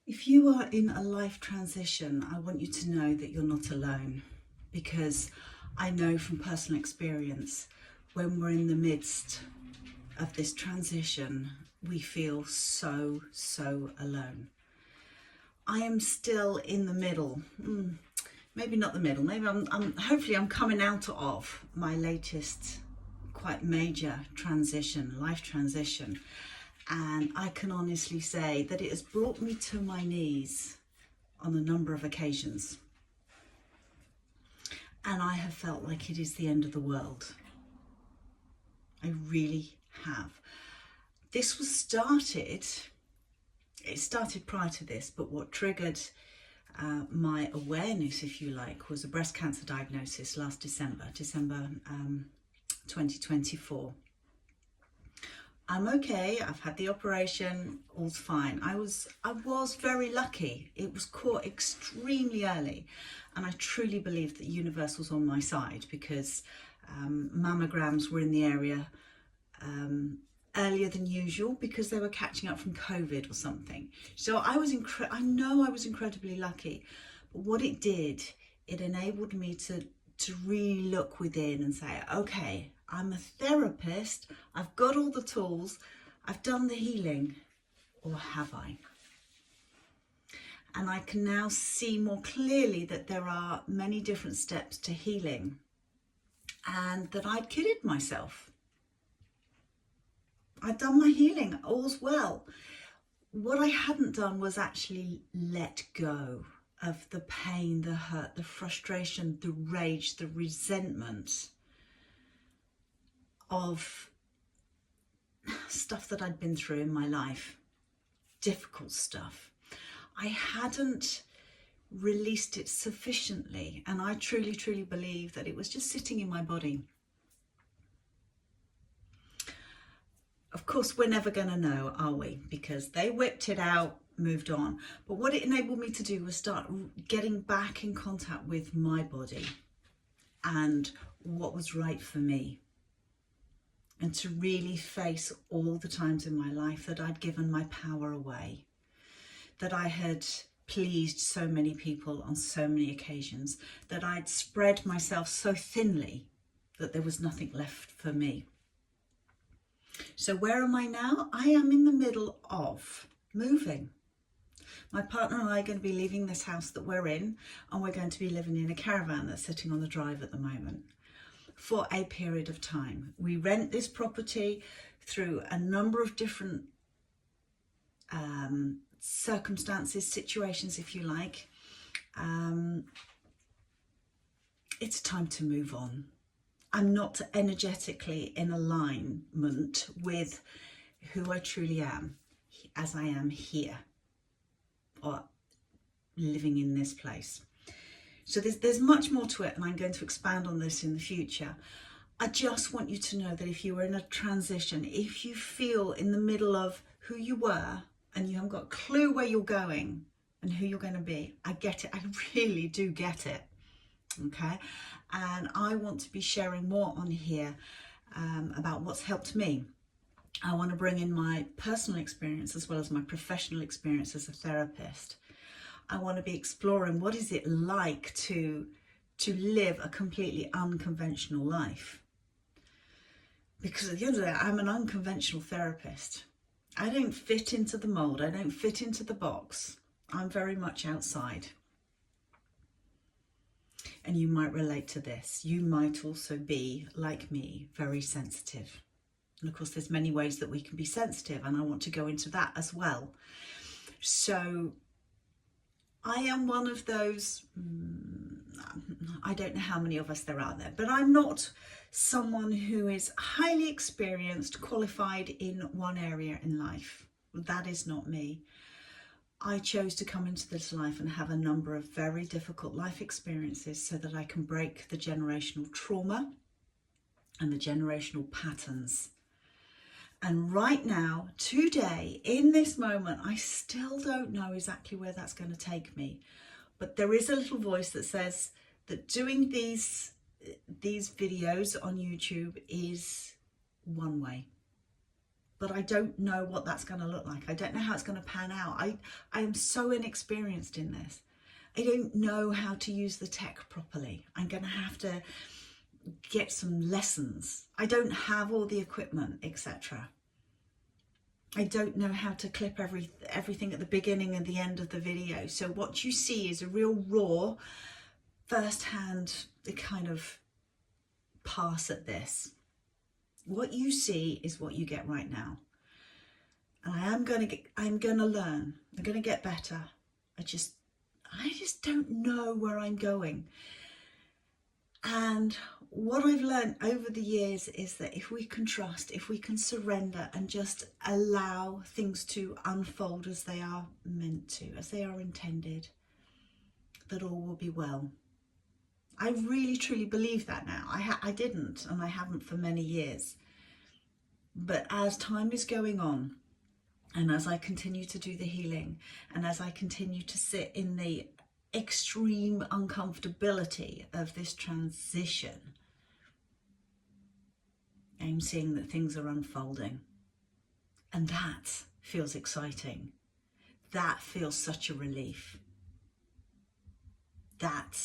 If you are in a life transition, I want you to know that you're not alone, because I know from personal experience, when we're in the midst of this transition, we feel so alone. I am still in the middle, maybe not the middle, maybe hopefully I'm coming out of my latest quite major transition, life transition. And I can honestly say that it has brought me to my knees on a number of occasions. And I have felt like it is the end of the world. I really have. This was started, it started prior to this, but what triggered my awareness, if you like, was a breast cancer diagnosis last December 2024. I'm okay, I've had the operation, all's fine. I was very lucky. It was caught extremely early, and I truly believe that the universe was on my side, because mammograms were in the area earlier than usual, because they were catching up from COVID or something. So I know I was incredibly lucky. But what it did, it enabled me to really look within and say, okay, I'm a therapist, I've got all the tools, I've done the healing, or have I? And I can now see more clearly that there are many different steps to healing, and that I'd kidded myself. I'd done my healing, all's well. What I hadn't done was actually let go of the pain, the hurt, the frustration, the rage, the resentment of stuff that I'd been through in my life, difficult stuff. I hadn't released it sufficiently, and I truly believe that it was just sitting in my body. Of course, we're never going to know, are we? Because they whipped it out, moved on. But what it enabled me to do was start getting back in contact with my body and what was right for me. And to really face all the times in my life that I'd given my power away, that I had pleased so many people on so many occasions, that I'd spread myself so thinly that there was nothing left for me. So where am I now? I am in the middle of moving. My partner and I are going to be leaving this house that we're in, and we're going to be living in a caravan that's sitting on the drive at the moment for a period of time. We rent this property through a number of different circumstances, situations, if you like. It's time to move on. I'm not energetically in alignment with who I truly am, as I am here, or living in this place. So there's much more to it, and I'm going to expand on this in the future. I just want you to know that if you are in a transition, if you feel in the middle of who you were and you haven't got a clue where you're going and who you're going to be, I get it. I really do get it. Okay, and I want to be sharing more on here about what's helped me. I want to bring in my personal experience as well as my professional experience as a therapist. I want to be exploring what is it like to live a completely unconventional life. Because at the end of the day, I'm an unconventional therapist. I don't fit into the mold. I don't fit into the box. I'm very much outside. And you might relate to this. You might also be, like me, very sensitive. And of course, there's many ways that we can be sensitive, and I want to go into that as well. So I am one of those, I don't know how many of us there are there, but I'm not someone who is highly experienced, qualified in one area in life. That is not me. I chose to come into this life and have a number of very difficult life experiences so that I can break the generational trauma and the generational patterns. And right now, today, in this moment, I still don't know exactly where that's going to take me. But there is a little voice that says that doing these videos on YouTube is one way. but I don't know what that's going to look like. I don't know how it's going to pan out. I am so inexperienced in this. I don't know how to use the tech properly. I'm going to have to get some lessons. I don't have all the equipment, etc. I don't know how to clip everything at the beginning and the end of the video. So what you see is a real raw, first-hand kind of pass at this. What you see is what you get right now. And I'm going to learn. I'm going to get better. I just don't know where I'm going. And what I've learned over the years is that if we can trust, if we can surrender and just allow things to unfold as they are meant to, as they are intended, that all will be well. I really truly believe that now. I didn't, and I haven't for many years. But as time is going on, and as I continue to do the healing, and as I continue to sit in the extreme uncomfortability of this transition, I'm seeing that things are unfolding. And that feels exciting. That feels such a relief. That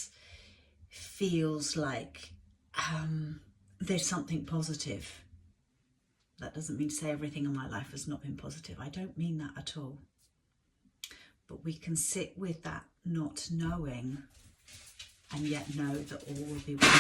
feels like there's something positive. That doesn't mean to say everything in my life has not been positive. I don't mean that at all. But we can sit with that not knowing and yet know that all will be well.